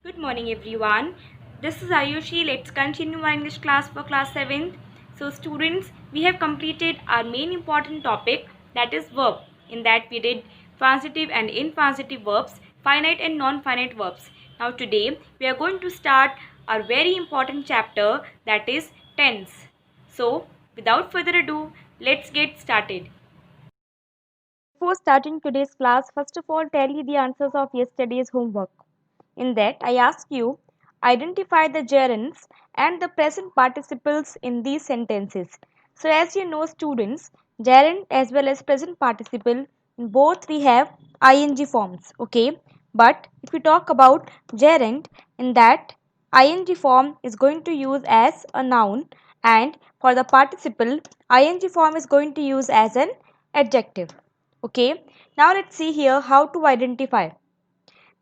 Good morning everyone. This is Ayushi. Let's continue our English class for class 7th. So students, we have completed our main important topic, that is verb. In that we did transitive and intransitive verbs, finite and non-finite verbs. Now today we are going to start our very important chapter, that is tense. So without further ado, let's get started. Before starting today's class, first of all tell you the answers of yesterday's homework. In that, I ask you, identify the gerunds and the present participles in these sentences. So, as you know, students, gerund as well as present participle, in both we have ing forms, okay? But if we talk about gerund, in that ing form is going to use as a noun, and for the participle, ing form is going to use as an adjective, okay? Now, let's see here how to identify.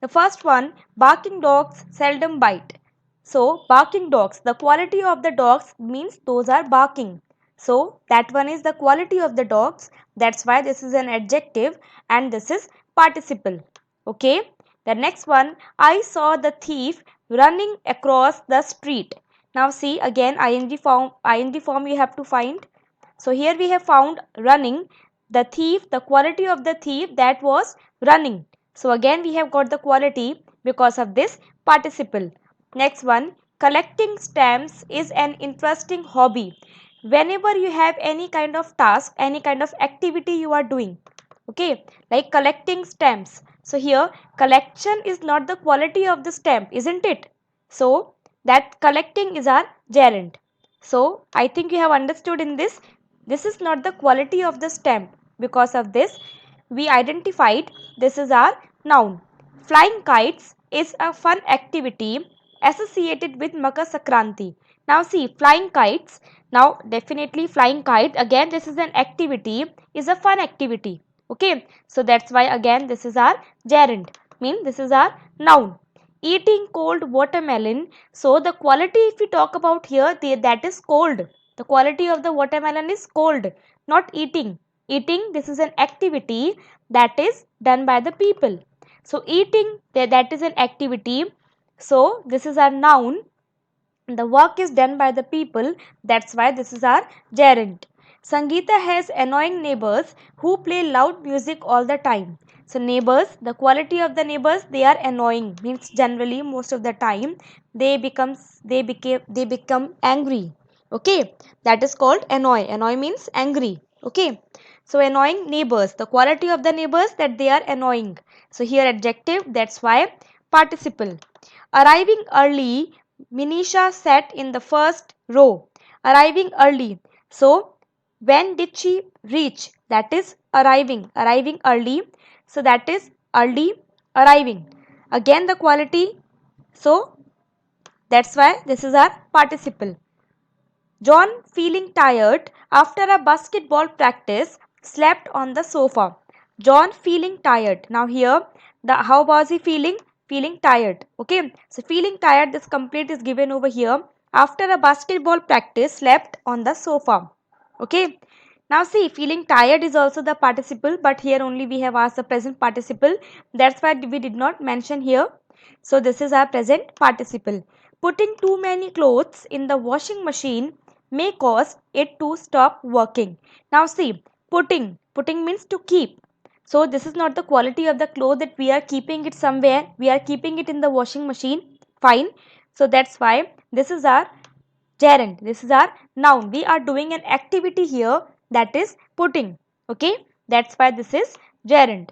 The first one, barking dogs seldom bite. So, barking dogs, the quality of the dogs means those are barking. So, that one is the quality of the dogs. That's why this is an adjective and this is participle. Okay. The next one, I saw the thief running across the street. Now, see again ing form you have to find. So, here we have found running. The thief, the quality of the thief, that was running. So, again we have got the quality because of this participle. Next one, collecting stamps is an interesting hobby. Whenever you have any kind of task, any kind of activity you are doing, okay, like collecting stamps. So, here collection is not the quality of the stamp, isn't it? So, that collecting is our gerund. So, I think you have understood in this. This is not the quality of the stamp. Because of this, we identified this is our noun. Flying kites is a fun activity associated with Makar Sankranti. Now see, flying kites. Now definitely flying kite, again this is an activity, is a fun activity. Okay, so that's why again this is our gerund, mean this is our noun. Eating cold watermelon. So the quality if we talk about here, that is cold. The quality of the watermelon is cold, not eating. Eating, this is an activity that is done by the people. So eating, that is an activity. So this is our noun. The work is done by the people. That's why this is our gerund. Sangeeta has annoying neighbors who play loud music all the time. So neighbors, the quality of the neighbors, they are annoying. Means generally most of the time they become angry. Okay, that is called annoy. Annoy means angry. Okay, so annoying neighbors, the quality of the neighbors, that they are annoying. So here adjective, that's why participle. Arriving early, Minisha sat in the first row. Arriving early. So, when did she reach? That is arriving. Arriving early. So, that is early arriving. Again, the quality. So, that's why this is our participle. John, feeling tired after a basketball practice, slept on the sofa. John feeling tired. Now here, the how was he feeling? Feeling tired. Okay. So feeling tired, this complete is given over here. After a basketball practice, slept on the sofa. Okay. Now see, feeling tired is also the participle, but here only we have asked the present participle. That's why we did not mention here. So this is our present participle. Putting too many clothes in the washing machine may cause it to stop working. Now see, putting means to keep. So this is not the quality of the cloth that we are keeping it somewhere. We are keeping it in the washing machine. Fine. So that's why this is our gerund. This is our noun. We are doing an activity here, that is putting. Okay. That's why this is gerund.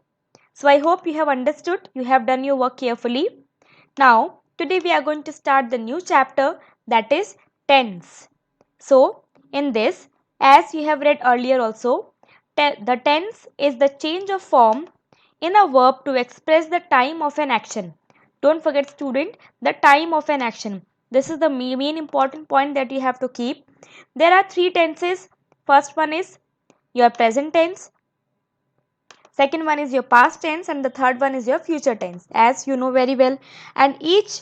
So I hope you have understood. You have done your work carefully. Now today we are going to start the new chapter, that is tense. So, in this, as you have read earlier also, the tense is the change of form in a verb to express the time of an action. Don't forget student, the time of an action. This is the main important point that you have to keep. There are three tenses. First one is your present tense. Second one is your past tense and the third one is your future tense, as you know very well. And each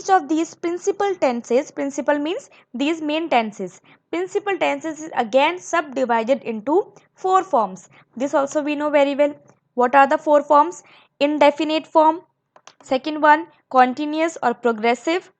of these principal tenses, principal means these main tenses. Principal tenses is again subdivided into four forms. This also we know very well. What are the four forms? Indefinite form, second one continuous or progressive,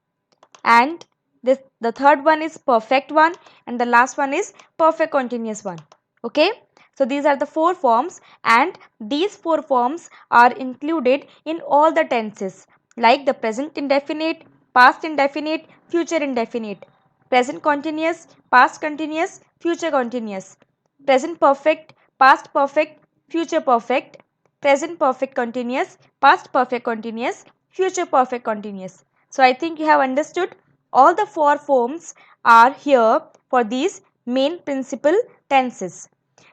and the third one is perfect one, and the last one is perfect continuous one. Okay, so these are the four forms, and these four forms are included in all the tenses, like the present indefinite, past indefinite, future indefinite, present continuous, past continuous, future continuous, present perfect, past perfect, future perfect, present perfect continuous, past perfect continuous, future perfect continuous. So I think you have understood all the four forms are here for these main principal tenses.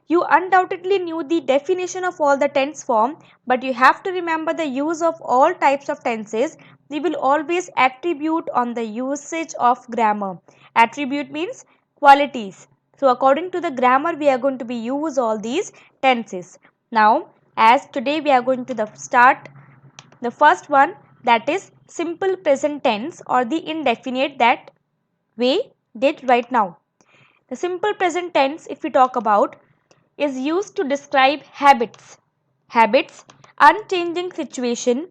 You undoubtedly knew the definition of all the tense form, but you have to remember the use of all types of tenses. We will always attribute on the usage of grammar. Attribute means qualities. So according to the grammar, we are going to be use all these tenses. Now, as today we are going to start the first one, that is simple present tense or the indefinite that we did right now. The simple present tense, if we talk about, is used to describe habits, unchanging situation,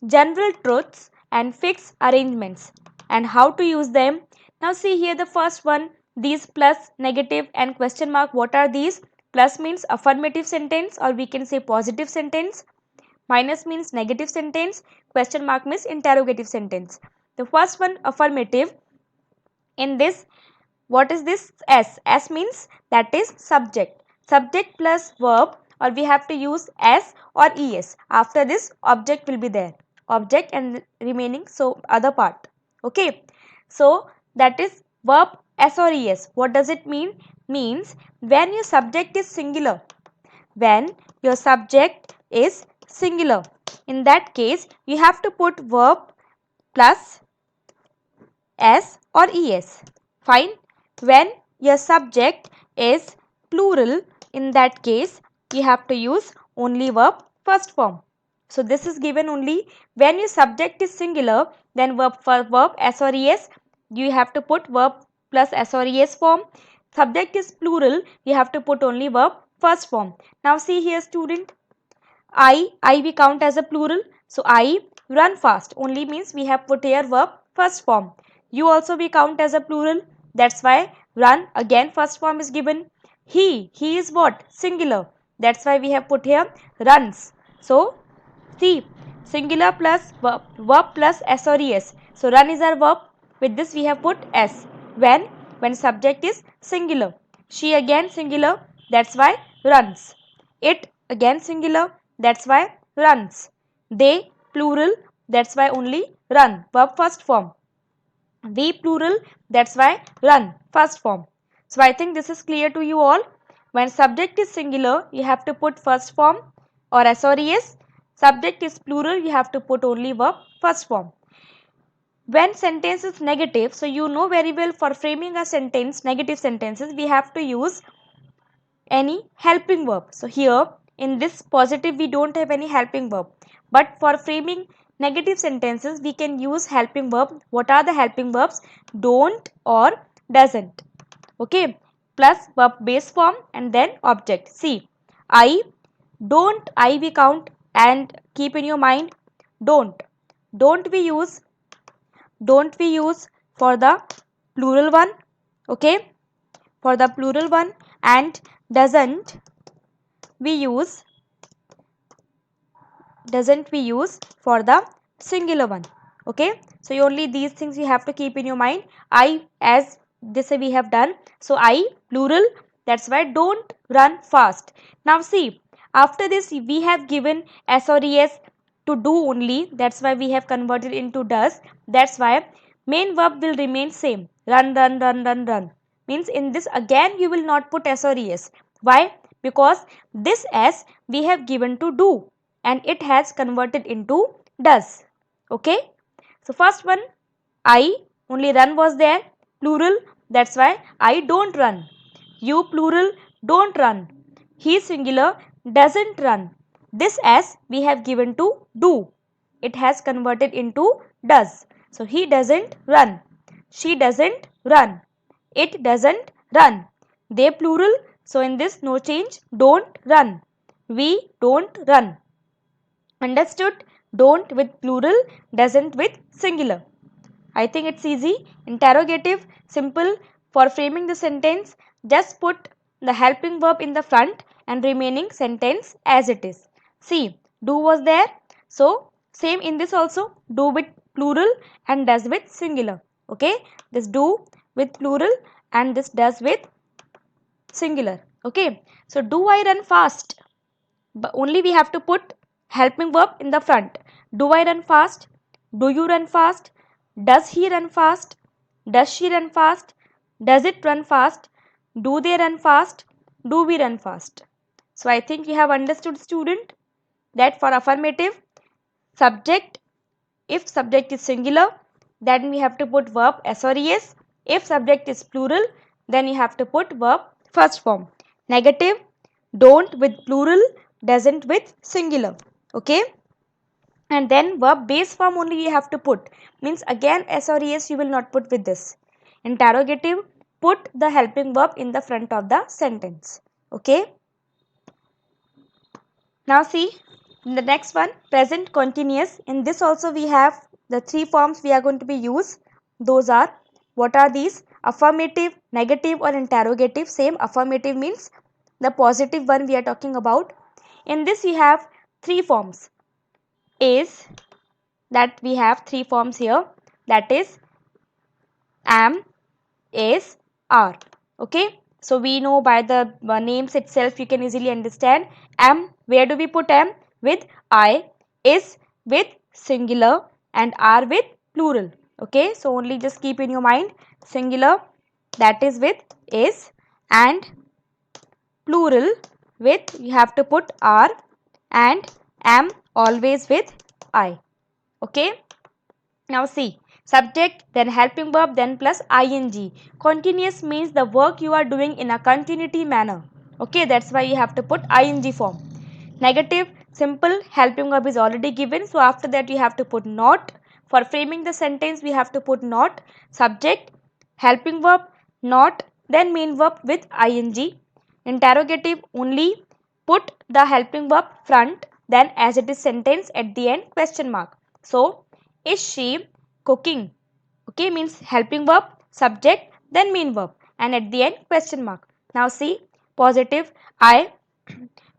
general truths and fixed arrangements, and how to use them. Now see here the first one, these plus, negative and question mark. What are these? Plus means affirmative sentence or we can say positive sentence. Minus means negative sentence. Question mark means interrogative sentence. The first one, affirmative. In this, what is this? S means that is subject. Subject plus verb, or we have to use S or ES. After this, object will be there. Object and remaining so other part. Okay. So that is verb S or ES. What does it mean? Means when your subject is singular. When your subject is singular. In that case, you have to put verb plus S or ES. Fine. When your subject is plural, in that case, you have to use only verb first form. So this is given only when your subject is singular, then verb for verb S or ES, you have to put verb plus S or ES form. Subject is plural, you have to put only verb first form. Now see here student, I we count as a plural. So I run fast only means we have put here verb first form. You also we count as a plural. That's why run again first form is given. He is what? Singular. That's why we have put here runs. So see, singular plus verb plus S or ES. So run is our verb. With this we have put S. When subject is singular. She again singular. That's why runs. It again singular. That's why runs. They plural. That's why only run. Verb first form. We plural. That's why run first form. So I think this is clear to you all. When subject is singular, you have to put first form or S or ES. Subject is plural, you have to put only verb first form. When sentence is negative, so you know very well for framing a sentence, negative sentences, we have to use any helping verb. So here in this positive we don't have any helping verb, but for framing negative sentences we can use helping verb. What are the helping verbs? Don't or doesn't. Okay, plus verb base form and then object. See, I don't, I we count, and keep in your mind don't we use for the plural one. Okay, for the plural one, and doesn't we use for the singular one. Okay, so only these things you have to keep in your mind. I, as this we have done, so I plural, that's why don't run fast. Now see, after this we have given S or ES to do only, that's why we have converted into does. That's why main verb will remain same, run. Means in this again you will not put S or ES. Why? Because this S we have given to do and it has converted into does. Okay, so first one, I, only run was there, plural, that's why I don't run. You plural, don't run. He singular, doesn't run. This S we have given to do, it has converted into does. So he doesn't run, she doesn't run, it doesn't run. They plural, so in this no change, don't run. We don't run. Understood? don't with plural, doesn't with singular. I think it's easy. Interrogative, simple. For framing the sentence, just put the helping verb in the front and remaining sentence as it is. See, do was there. So, same in this also, do with plural and does with singular. Okay, this do with plural and this does with singular. Okay, so do I run fast? But only we have to put helping verb in the front. Do I run fast? Do you run fast? Does he run fast? Does she run fast? Does it run fast? Do they run fast? Do we run fast? So I think you have understood, student, that for affirmative, subject, if subject is singular, then we have to put verb s or es. If subject is plural, then you have to put verb first form. Negative, don't with plural, doesn't with singular. Okay, and then verb base form only you have to put, means again s or es you will not put with this. Interrogative, put the helping verb in the front of the sentence. Okay, now see in the next one, present continuous. In this also we have the three forms we are going to be use. Those are, what are these? Affirmative, negative or interrogative. Same, affirmative means the positive one we are talking about. In this we have three forms. Is, that we have three forms here, that is am, is, are. Okay, so we know by the names itself you can easily understand. Am, where do we put am? With I. Is with singular and are with plural. Okay, so only just keep in your mind, singular that is with is and plural with you have to put are, and am always with I. Okay, now see, subject, then helping verb, then plus ing. Continuous means the work you are doing in a continuity manner. Okay, that's why you have to put ing form. Negative, simple, helping verb is already given, so after that you have to put not. For framing the sentence we have to put not. Subject, helping verb, not, then main verb with ing. Interrogative, only put the helping verb front, then as it is sentence at the end question mark. So, is she cooking? Okay, means helping verb, subject, then main verb, and at the end question mark. Now see, positive, I.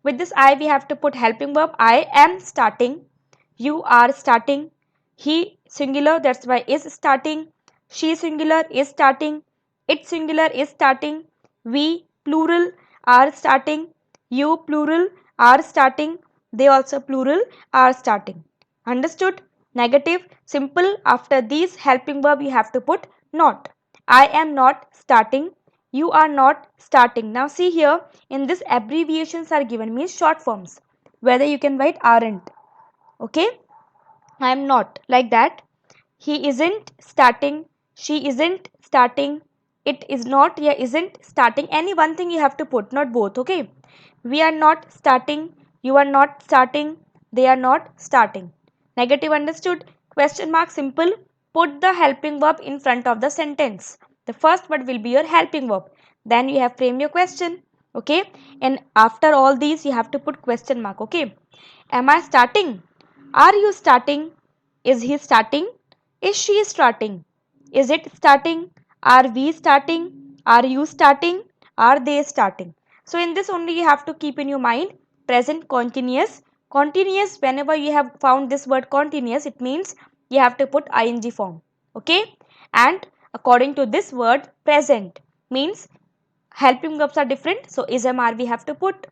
With this I we have to put helping verb. I am starting. You are starting. He singular, that's why is starting. She singular is starting. It singular is starting. We plural are starting. You plural are starting. They also plural are starting. Understood? Negative, simple, after these helping verb you have to put not. I am not starting. You are not starting. Now see here, in this abbreviations are given, means short forms, whether you can write aren't. Okay, I am not, like that. He isn't starting. She isn't starting. It is not, yeah, isn't starting. Any one thing you have to put, not both. Okay, we are not starting. You are not starting. They are not starting. Negative, understood? Question mark, simple. Put the helping verb in front of the sentence. The first word will be your helping verb. Then you have framed your question. Okay, and after all these you have to put question mark. Okay, am I starting? Are you starting? Is he starting? Is she starting? Is it starting? Are we starting? Are you starting? Are they starting? So in this only you have to keep in your mind present continuous. Continuous, whenever you have found this word continuous, it means you have to put ing form. Okay, and according to this word present means helping verbs are different. So is, am, are we have to put.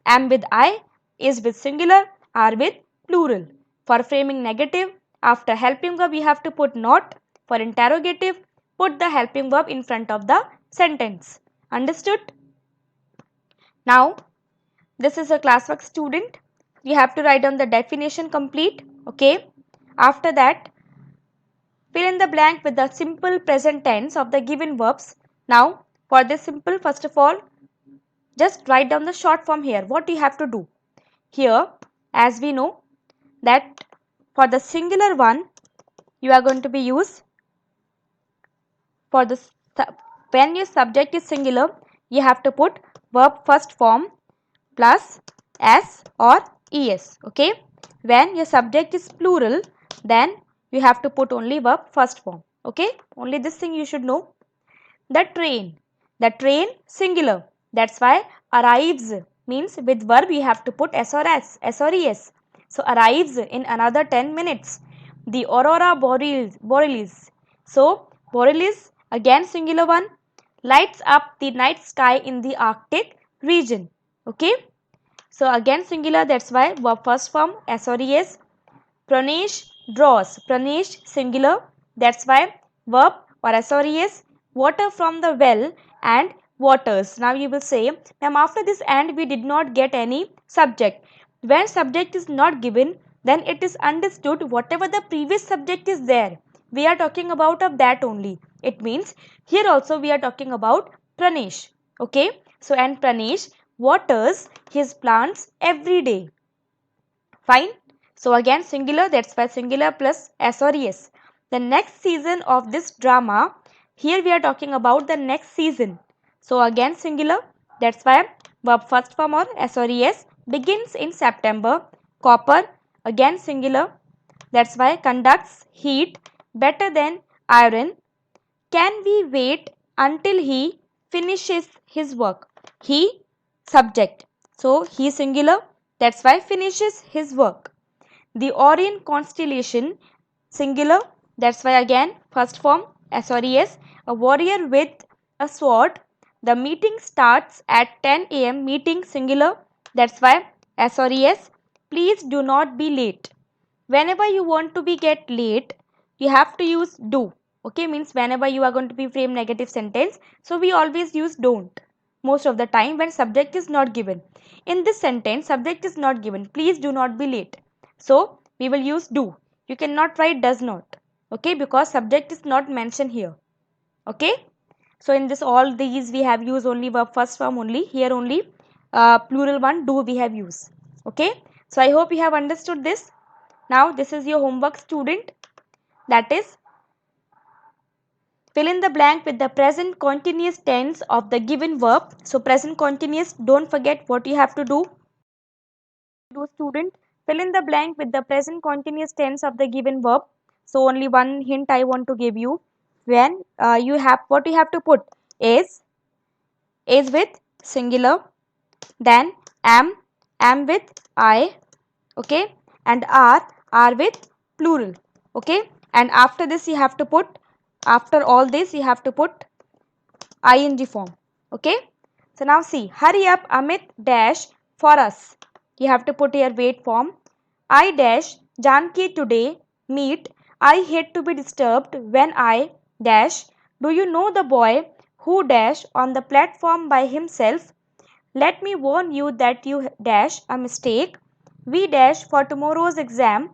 Am with I, is with singular, are with plural. For framing negative, after helping verb we have to put not. For interrogative, put the helping verb in front of the sentence. Understood? Now this is a classwork, student. You have to write down the definition complete. Okay, after that fill in the blank with the simple present tense of the given verbs. Now for this simple, first of all just write down the short form here. What you have to do here, as we know that for the singular one you are going to be use, for the when your subject is singular you have to put verb first form plus s or es. Okay. When your subject is plural, then you have to put only verb first form. Okay. Only this thing you should know. The train. The train singular. That's why arrives means with verb you have to put s or s, s or es. So arrives in another 10 minutes. The aurora borealis. So borealis again singular one, lights up the night sky in the Arctic region. Okay. So again singular, that's why verb first form s or es. Pranesh draws. Pranesh singular, that's why verb or s or es. Water from the well and waters. Now you will say, ma'am, after this and we did not get any subject. When subject is not given, then it is understood whatever the previous subject is there. We are talking about of that only. It means here also we are talking about Pranesh. Okay. So and Pranesh waters his plants every day. Fine. So again singular, that's why singular plus s or es. The next season of this drama, here we are talking about the next season. So again singular, that's why verb first form or s or es begins in September. Copper, again singular, that's why conducts heat better than iron. Can we wait until he finishes his work? He subject. So he singular, that's why finishes his work. The Orion constellation singular, that's why again first form s or es. A warrior with a sword. The meeting starts at 10 am. Meeting singular, that's why s or es. Please do not be late. Whenever you want to be get late, you have to use do. Okay, means whenever you are going to be frame negative sentence, so we always use don't most of the time when subject is not given. In this sentence subject is not given, please do not be late, so we will use do. You cannot write does not, okay, because subject is not mentioned here. Okay, so in this all these we have used only verb first form only, here only plural one do we have used. Okay, so I hope you have understood this. Now this is your homework, student, that is fill in the blank with the present continuous tense of the given verb. So present continuous, don't forget what you have to do. Student, fill in the blank with the present continuous tense of the given verb. So only one hint I want to give you. When you have, what you have to put is with singular, then am with I, okay, and are with plural, okay, and after this you have to put, after all this you have to put ing form. Okay, so now see, hurry up Amit dash for us, you have to put here wait form. I dash Janki today meet. I hate to be disturbed when I dash. Do you know the boy who dash on the platform by himself? Let me warn you that you dash a mistake. We dash for tomorrow's exam.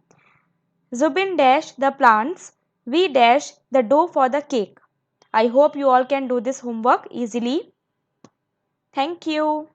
Zubin dash the plants. We dash the dough for the cake. I hope you all can do this homework easily. Thank you.